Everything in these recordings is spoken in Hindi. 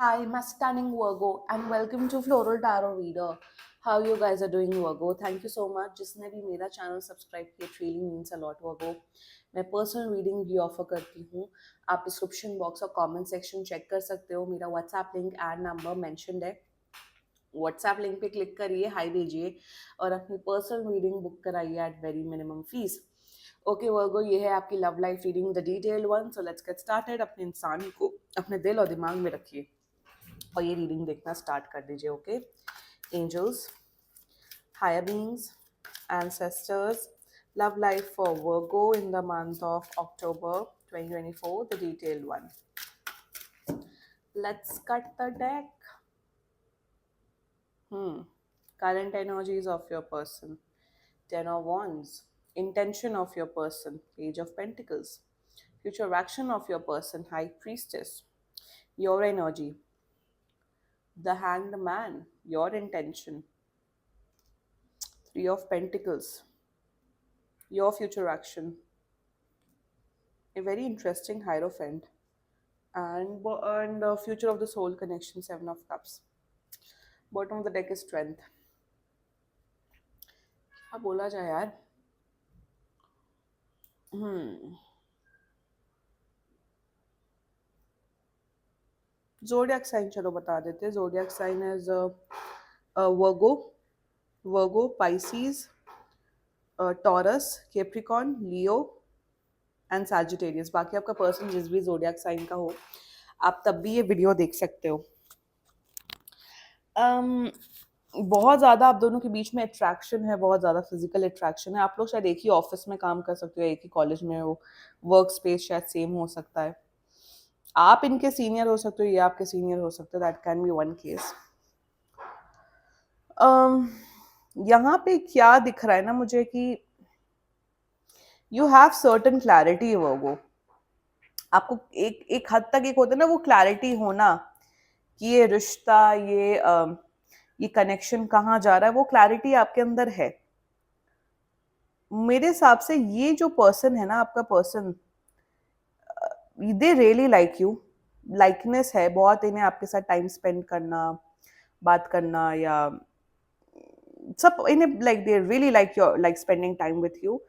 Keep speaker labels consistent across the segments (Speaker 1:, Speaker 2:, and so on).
Speaker 1: Hi, my stunning Virgo, and welcome to Floral Tarot Reader. How you guys are doing, Virgo? Thank you so much. जिसने भी मेरा चैनल सब्सक्राइब किया, it really means a lot, Virgo. मैं पर्सनल रीडिंग भी ऑफर करती हूँ. आप डिस्क्रिप्शन बॉक्स और कमेंट सेक्शन चेक कर सकते हो. मेरा WhatsApp link and number mentioned है. व्हाट्सएप लिंक पे क्लिक करिए, हाई भेजिए और अपनी पर्सनल रीडिंग बुक कराइए at very minimum fees. Okay Virgo, ये है आपकी love life reading, the detail one. So let's get started. अपने इंसान को अपने दिल और दिमाग में रखिए और ये रीडिंग देखना स्टार्ट कर दीजिए. Okay, angels, higher beings, ancestors, love life for Virgo in the month of October 2024, the detailed one. Let's cut the deck. Current energies of your person, Ten of Wands, intention of your person, Page of Pentacles, future action of your person, High Priestess, your energy, the Hanged Man, your intention, Three of Pentacles, your future action, a very interesting Hierophant, and future of the soul connection, Seven of Cups. Bottom of the deck is Strength. क्या बोला जाए यार. जोडियक साइन चलो बता देते हैं. Zodiac sign is Virgo, Pisces, Taurus, Capricorn, Leo and Sagittarius. बाकी आपका पर्सन जिस भी जोडियक साइन का हो, आप तब भी ये वीडियो देख सकते हो. बहुत ज़्यादा आप दोनों के बीच में अट्रैक्शन है, बहुत ज़्यादा फिजिकल अट्रैक्शन है. आप लोग शायद एक ही ऑफिस में काम कर सकते हो, एक ही कॉलेज में हो, वर्क स्पेस शायद सेम हो सकता है. आप इनके सीनियर हो सकते हो, ये आपके सीनियर हो सकते हो. That can be one case. यहाँ पे क्या दिख रहा है ना मुझे कि यू हैव सर्टन क्लैरिटी. वो आपको एक हद तक एक होता है ना वो क्लैरिटी होना कि ये रिश्ता, ये कनेक्शन कहाँ जा रहा है, वो क्लैरिटी आपके अंदर है. मेरे हिसाब से ये जो पर्सन है ना, आपका person, they really like you. Likeness है बहुत इन्हें आपके साथ टाइम स्पेंड करना, बात करना, या सब इन्हें like they really like your like spending time with you.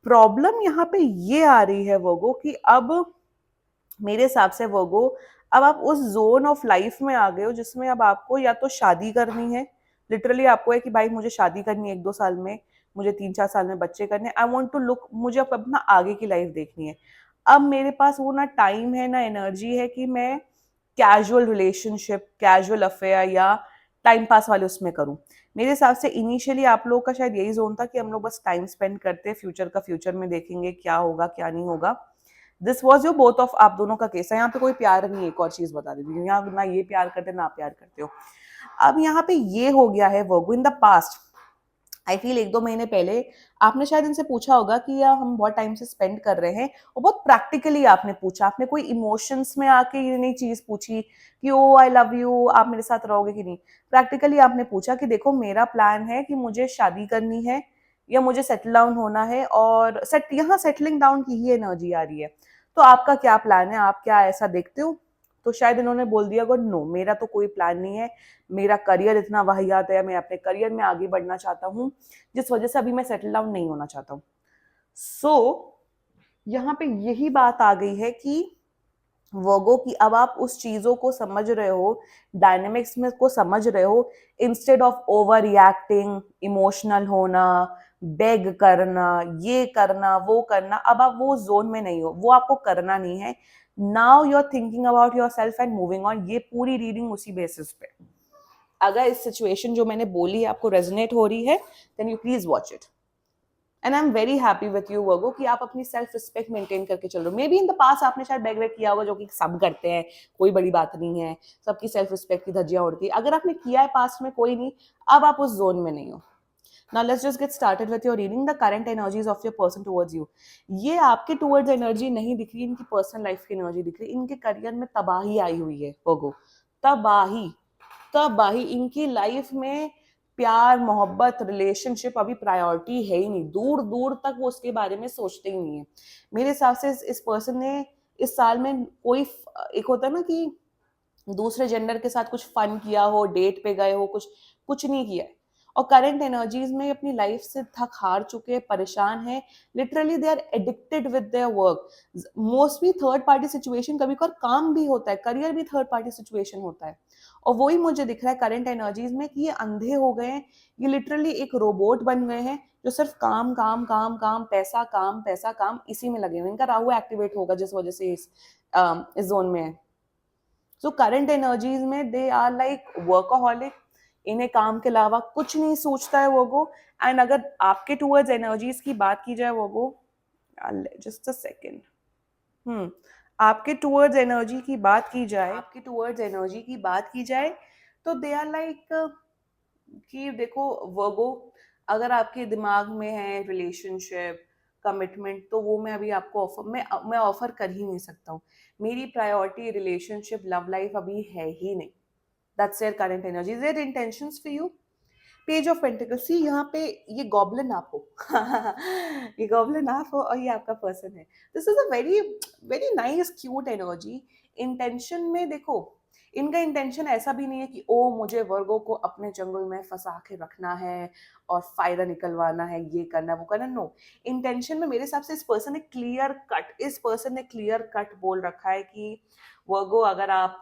Speaker 1: Problem यहाँ पे ये आ रही है वोगो कि अब मेरे हिसाब से वोगो, अब आप उस जोन ऑफ लाइफ में आ गए हो जिसमें अब आपको या तो शादी करनी है. लिटरली आपको है कि भाई मुझे शादी करनी है 1-2 साल में, मुझे 3-4 साल में बच्चे करने. आई वॉन्ट टू लुक, मुझे अब अपना आगे की लाइफ देखनी है. अब मेरे पास वो ना टाइम है ना एनर्जी है कि मैं कैजुअल रिलेशनशिप, कैजुअल अफेयर या टाइम पास वाले उसमें करूं. मेरे हिसाब से इनिशियली आप लोगों का शायद यही जोन था कि हम लोग बस टाइम स्पेंड करते हैं, फ्यूचर का फ्यूचर में देखेंगे क्या होगा क्या नहीं होगा. This was your both of आप दोनों का केस है. यहाँ पे कोई प्यार नहीं है, एक और चीज बता देती हूँ. यहाँ ना ये प्यार करते ना आप प्यार करते हो. अब यहाँ पे ये हो गया है Virgo in the past. I feel 1-2 महीने पहले आपने शायद इनसे पूछा होगा कि यार हम बहुत टाइम से स्पेंड कर रहे हैं, और बहुत प्रैक्टिकली आपने पूछा. आपने कोई इमोशंस में आके ये नहीं चीज पूछी कि ओ आई लव यू, आप मेरे साथ रहोगे कि नहीं. प्रैक्टिकली आपने पूछा कि देखो मेरा प्लान है कि मुझे शादी करनी है या मुझे सेटल डाउन होना है, और यहाँ सेटलिंग डाउन की ही एनर्जी आ रही है. तो आपका क्या प्लान है, आप क्या ऐसा देखते हो. तो शायद इन्होंने बोल दिया गो नो, मेरा तो कोई प्लान नहीं है, मेरा करियर इतना वाहियात है, मैं अपने करियर में आगे बढ़ना चाहता हूँ जिस वजह से अभी मैं सेटल डाउन नहीं होना चाहता हूँ. यहाँ पे यही बात आ गई है कि वर्गो की अब आप उस चीजों को समझ रहे हो, डायनेमिक्स में को समझ रहे हो. Instead of over reacting, emotional होना, बेग करना, ये करना वो करना, अब आप वो जोन में नहीं हो, वो आपको करना नहीं है. Now you are thinking about yourself and moving on. ये पूरी रीडिंग उसी बेसिस पे. अगर इस सिचुएशन जो मैंने बोली है आपको रेजोनेट हो रही है, then you please watch it. And I am very happy with you Virgo कि आप अपनी सेल्फ रिस्पेक्ट मेंटेन करके चल रहे हो. मे बी इन द पास आपने शायद बैग वैग किया होगा, जो कि सब करते हैं, कोई बड़ी बात नहीं है, सबकी सेल्फ रिस्पेक्ट की धज्जियां उड़ती है. अगर आपने किया है पास्ट में, कोई नहीं, अब आप उस जोन में नहीं हो. Now let's just get started with your reading the current energies of your person towards you. ये आपके towards एनर्जी नहीं दिख रही, इनकी पर्सनल लाइफ की एनर्जी दिख रही. इनके करियर में तबाही आई हुई है वर्गो. तबाही, तबाही. इनकी लाइफ में प्यार, मोहब्बत, रिलेशनशिप अभी प्रायोरिटी है ही नहीं. दूर दूर तक वो उसके बारे में सोचते ही नहीं है. मेरे हिसाब से इस पर्सन ने इस साल में कोई, एक होता है ना कि दूसरे जेंडर के साथ कुछ फन किया हो, डेट पे गए हो, कुछ कुछ नहीं किया है। और करंट एनर्जीज में अपनी लाइफ से थक हार चुके हैं, परेशान हैं, literally they are addicted with their work. Mostly third party situation कभी कभार काम भी होता है, करियर भी थर्ड पार्टी सिचुएशन होता है। और वही मुझे दिख रहा है करंट एनर्जीज में कि ये अंधे हो गए हैं, ये लिटरली एक रोबोट बन गए हैं जो सिर्फ काम काम काम काम, पैसा काम पैसा काम, इसी में लगे हुए। इनका राहु एक्टिवेट होगा जिस वजह से इस जोन में है। सो करंट एनर्जीज में दे आर लाइक वर्कोहॉलिक, इन्हें काम के अलावा कुछ नहीं सोचता है वो। एंड अगर आपके टूवर्ड्स एनर्जीज की बात की जाए वो, जस्ट अ सेकेंड, आपके टूवर्ड्स एनर्जी की बात की जाए, तो दे आर लाइक कि देखो वर्गो, अगर आपके दिमाग में है रिलेशनशिप, कमिटमेंट, तो वो मैं अभी आपको ऑफर मैं ऑफर कर ही नहीं सकता हूँ। मेरी प्रायोरिटी रिलेशनशिप, लव लाइफ अभी है ही नहीं। That's their current energy, their intentions for you. Page of pentacles, see यहाँ पे ये गॉब्लिन आप हो। ये गॉब्लिन आप हो और ये आपका पर्सन है। This is a very very nice cute energy. Intention में देखो, इनका इंटेंशन ऐसा भी नहीं है कि ओ मुझे वर्गो को अपने जंगल में फंसा के रखना है और फायदा निकलवाना है, ये करना वो करना। नो, इंटेंशन में मेरे हिसाब से इस पर्सन ने क्लियर कट बोल रखा है कि वर्गो, अगर आप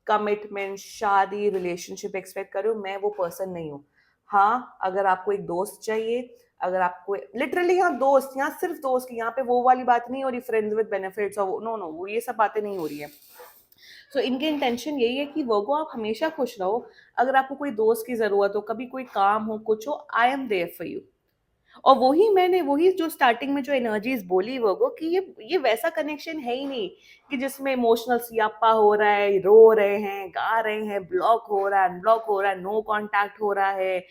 Speaker 1: कमिटमेंट, शादी, रिलेशनशिप एक्सपेक्ट करो, मैं वो पर्सन नहीं हूँ। हाँ, अगर आपको एक दोस्त चाहिए, अगर आपको लिटरली यहाँ दोस्त, यहाँ सिर्फ दोस्त की, यहाँ पे वो वाली बात नहीं हो रही फ्रेंड्स विद बेनिफिट्स और नो नो, वो ये सब बातें नहीं हो रही है। सो इनकी इंटेंशन यही है कि वो आप हमेशा खुश रहो। अगर आपको कोई दोस्त की जरूरत हो, कभी कोई काम हो, कुछ हो, I am there for you. और वही जो स्टार्टिंग में जो एनर्जीज बोली वो कि ये वैसा कनेक्शन है ही नहीं कि जिसमें इमोशनल सियापा हो रहा है, रो रहे हैं, गा रहे हैं, ब्लॉक हो रहा है, अनब्लॉक हो रहा है, नो कांटेक्ट हो रहा है,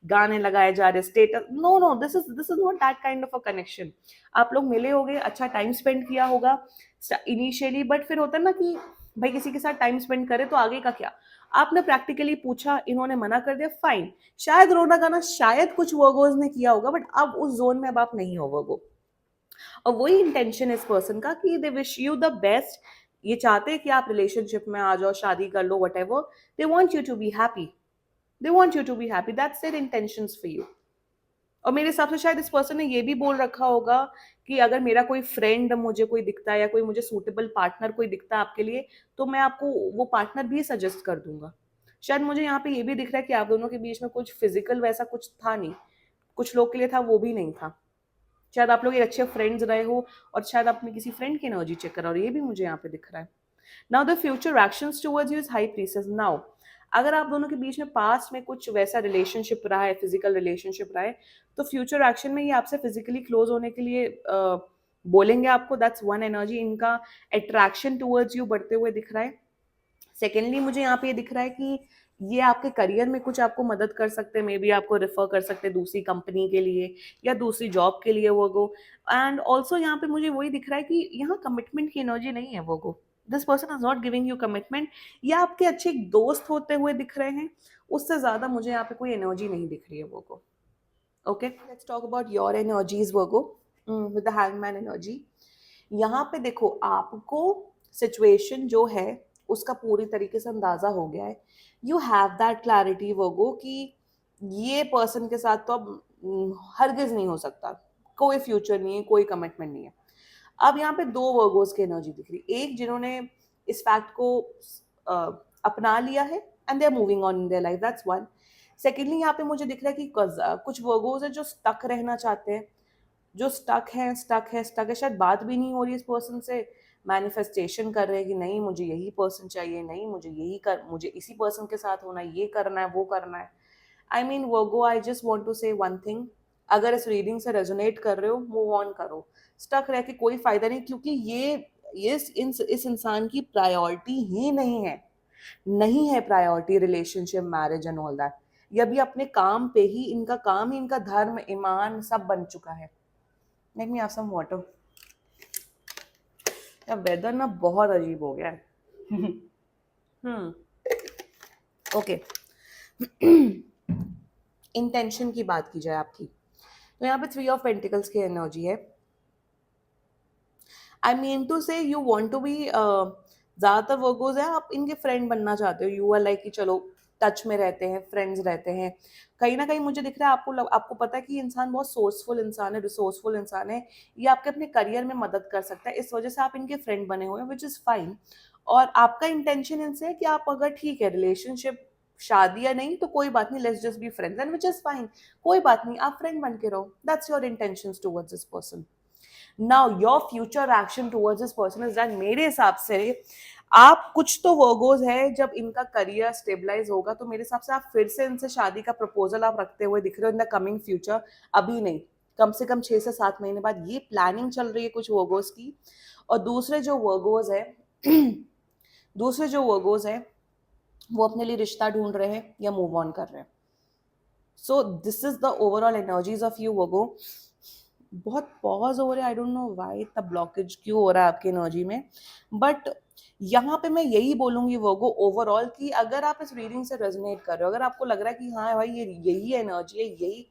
Speaker 1: गाने लगाए जा रहे, status, no no, this is not that kind of a connection. आप लोग मिले होगे, अच्छा टाइम स्पेंड किया होगा इनिशियली, बट फिर होता है ना कि भाई किसी के साथ टाइम स्पेंड करे तो आगे का क्या। आपने प्रैक्टिकली पूछा, इन्होंने मना कर दिया, फाइन। शायद रोना गाना शायद कुछ वर्गोज ने किया होगा, बट अब उस जोन में अब आप नहीं हो वर्गो। और वही इंटेंशन है इस पर्सन का कि they wish you the best. ये चाहते हैं कि आप रिलेशनशिप में आ जाओ, शादी कर लो, whatever. They want you to be happy, that's their intentions for you. और मेरे हिसाब से शायद इस पर्सन ने ये भी बोल रखा होगा कि अगर मेरा कोई फ्रेंड मुझे कोई दिखता है या कोई मुझे सूटेबल पार्टनर कोई दिखता है आपके लिए, तो मैं आपको वो पार्टनर भी सजेस्ट कर दूंगा। शायद मुझे यहाँ पे ये भी दिख रहा है कि आप दोनों के बीच में कुछ फिजिकल वैसा कुछ था नहीं, कुछ लोग के लिए था, वो भी नहीं था। शायद आप लोग एक अच्छे फ्रेंड्स रहे हो और शायद आपने किसी फ्रेंड की एनर्जी चेक करा, और ये भी मुझे यहाँ पे दिख रहा है। Now the future actions towards you is high priestess. Now अगर आप दोनों के बीच में पास्ट में कुछ वैसा रिलेशनशिप रहा है, फिजिकल रिलेशनशिप रहा है, तो फ्यूचर एक्शन में ये आपसे फिजिकली क्लोज होने के लिए बोलेंगे आपको। दैट्स वन एनर्जी, इनका अट्रैक्शन टुवर्ड्स यू बढ़ते हुए दिख रहा है। सेकेंडली मुझे यहाँ पे ये दिख रहा है कि ये आपके करियर में कुछ आपको मदद कर सकते हैं, मे बी आपको रेफर कर सकते हैं दूसरी कंपनी के लिए या दूसरी जॉब के लिए वो गो। एंड ऑल्सो यहाँ पे मुझे वही दिख रहा है कि यहाँ कमिटमेंट की एनर्जी नहीं है Virgo. This person is not giving you commitment. या आपके अच्छे एक दोस्त होते हुए दिख रहे हैं, उससे ज्यादा मुझे यहाँ पे कोई एनर्जी नहीं दिख रही है Virgo. Okay, let's talk about your energies Virgo with the hangman energy. यहाँ पे देखो, आपको सिचुएशन जो है उसका पूरी तरीके से अंदाजा हो गया है। यू हैव दैट क्लैरिटी वर्गो कि ये पर्सन के साथ तो अब हरगिज नहीं हो सकता, कोई फ्यूचर नहीं है, कोई कमिटमेंट नहीं है। अब यहाँ पे दो वर्गोस की एनर्जी दिख रही, एक जिन्होंने इस फैक्ट को अपना लिया है and they are moving on in their life, that's one. Secondly यहाँ पे मुझे दिख रहा है कि कुछ वर्गोस है जो स्टक रहना चाहते हैं, जो स्टक है, शायद बात भी नहीं हो रही इस पर्सन से, मैनिफेस्टेशन कर रहे हैं कि नहीं मुझे यही पर्सन चाहिए, नहीं मुझे इसी पर्सन के साथ होना है, ये करना है, वो करना है। I mean Virgo, I just want to say one thing, अगर इस रीडिंग से रेजोनेट कर रहे हो, मूव ऑन करो। स्टक रह के कोई फायदा नहीं, क्योंकि ये इस इंसान की प्रायोरिटी ही नहीं है priority relationship, marriage and all that. ये अभी अपने काम पे ही, इनका काम ही इनका धर्म, ईमान सब बन चुका है। Let me have some water. यार वेदर ना बहुत अजीब हो गया है। ओके, इंटेंशन की बात की जाए आपकी, तो यहाँ पे 3 ऑफ पेंटिकल्स की एनर्जी है। आई मीन टू से यू वांट टू बी ज़्यादातर वर्गोज़ हैं, आप इनके फ्रेंड बनना चाहते हो, यू आर लाइक कि चलो टच में रहते हैं, फ्रेंड्स रहते हैं। कहीं न कहीं मुझे दिख रहा है आपको पता है कि ये इंसान बहुत सोर्सफुल इंसान है, रिसोर्सफुल इंसान है, ये आपके अपने करियर में मदद कर सकता है, इस वजह से आप इनके फ्रेंड बने हुए हैं, व्हिच इज़ फाइन। और आपका इंटेंशन इनसे है कि आप अगर ठीक है रिलेशनशिप शादी या नहीं तो कोई बात नहीं, let's just be friends and which is fine. कोई बात नहीं, आप फ्रेंड बन के रहो, that's your intentions towards this person. Now your future action towards this person is that मेरे हिसाब से आप कुछ तो वर्गोज है, जब इनका करियर स्टेबलाइज होगा तो मेरे हिसाब से आप फिर से इनसे शादी का प्रपोजल आप रखते हुए दिख रहे हो इन द कमिंग फ्यूचर। अभी नहीं, कम से कम 6 से 7 महीने बाद ये प्लानिंग चल रही है कुछ वर्गोज की। और दूसरे जो वर्गोज है वो अपने लिए रिश्ता ढूंढ रहे हैं या मूव ऑन कर रहे हैं। So this is the overall energies of you Virgo. बहुत पॉज हो रहा है, आई डोंट नो व्हाई इतना ब्लॉकेज क्यों हो रहा है आपकी एनर्जी में, बट यहाँ पे मैं यही बोलूंगी वर्गो ओवरऑल कि अगर आप इस रीडिंग से रेजोनेट कर रहे हो, अगर आपको लग रहा है कि हाँ भाई ये यही एनर्जी है, यही,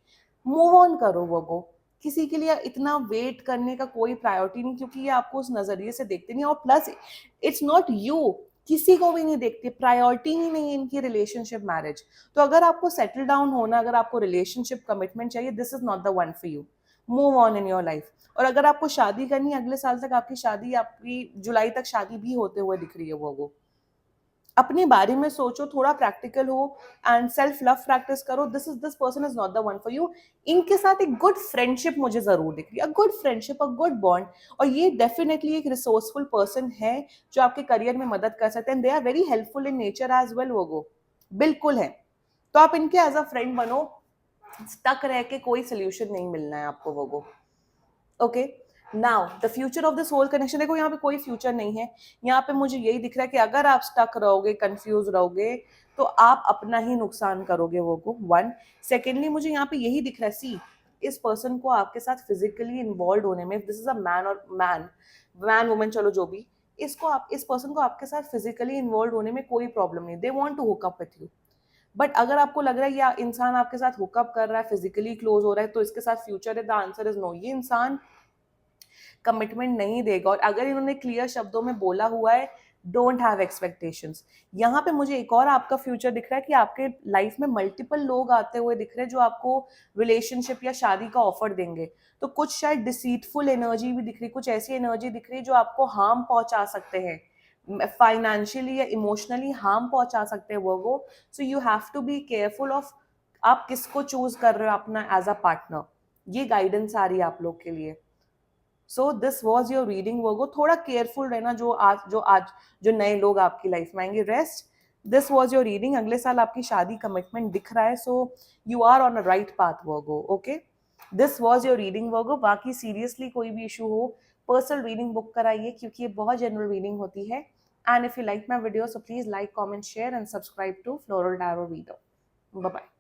Speaker 1: मूव ऑन करो वर्गो। किसी के लिए इतना वेट करने का कोई प्रायोरिटी नहीं, क्योंकि ये आपको उस नजरिए से देखते नहीं, और प्लस इट्स नॉट यू, किसी को भी नहीं देखते, प्रायोरिटी ही नहीं है इनकी रिलेशनशिप मैरिज। तो अगर आपको सेटल डाउन होना, अगर आपको रिलेशनशिप कमिटमेंट चाहिए, this is not the one for you. Move on in your life. और अगर आपको शादी करनी है अगले साल तक, आपकी शादी, आपकी जुलाई तक शादी भी होते हुए दिख रही है वो अपने बारे में सोचो, थोड़ा प्रैक्टिकल हो एंड सेल्फ लव प्रैक्टिस करो। This person is not the one for you. इनके साथ एक गुड फ्रेंडशिप मुझे जरूर दिख रही है, a good friendship, a good bond. और ये डेफिनेटली एक रिसोर्सफुल पर्सन है जो आपके करियर में मदद कर सकते हैं। They are very helpful in nature as well वो बिल्कुल है। तो आप इनके एज अ फ्रेंड बनो, स्टक रह के कोई सोल्यूशन नहीं मिलना है आपको वो। Okay, now the future of this whole connection, देखो यहाँ पे कोई फ्यूचर नहीं है। यहाँ पे मुझे यही दिख रहा है कि अगर आप स्टक रहोगे, कंफ्यूज रहोगे, तो आप अपना ही नुकसान करोगे वो को, वन। सेकेंडली मुझे यहाँ पे यही दिख रहा है, सी इस पर्सन को आपके साथ फिजिकली इन्वॉल्व होने में, दिस इज अ मैन और मैन वुमेन चलो जो भी, इस पर्सन को आपके साथ फिजिकली इन्वॉल्व होने में कोई प्रॉब्लम नहीं, they want to hook up with you. But अगर आपको लग रहा है या इंसान आपके साथ हुकअप कर रहा है, फिजिकली क्लोज हो रहा है, तो इसके साथ फ्यूचर है, द आंसर इज नो। ये इंसान कमिटमेंट नहीं देगा, और अगर इन्होंने क्लियर शब्दों में बोला हुआ है डोंट हैव एक्सपेक्टेशंस। यहाँ पे मुझे एक और आपका फ्यूचर दिख रहा है कि आपके लाइफ में मल्टीपल लोग आते हुए दिख रहे हैं जो आपको रिलेशनशिप या शादी का ऑफर देंगे। तो कुछ शायद डिसीटफुल एनर्जी भी दिख रही, कुछ ऐसी एनर्जी दिख रही है जो आपको हार्म पहुंचा सकते हैं, फाइनेंशियली या इमोशनली हार्म पहुंचा सकते हैं वो। So you have to be careful of आप किसको चूज कर रहे हो अपना एज अ पार्टनर। ये गाइडेंस आ रही है आप लोग के लिए। So this was your reading Virgo. थोड़ा केयरफुल रहना जो नए लोग आपकी लाइफ में आएंगे। Rest, this was your reading. अगले साल आपकी शादी कमिटमेंट दिख रहा है, so you are on a right path Virgo. Okay, this was your reading Virgo. बाकी सीरियसली कोई भी इशू हो, पर्सनल रीडिंग बुक कराइए, क्योंकि ये बहुत जनरल रीडिंग होती है। And if you like my video, so please like, comment, share and subscribe to Floral Tarot Reader. Bye bye.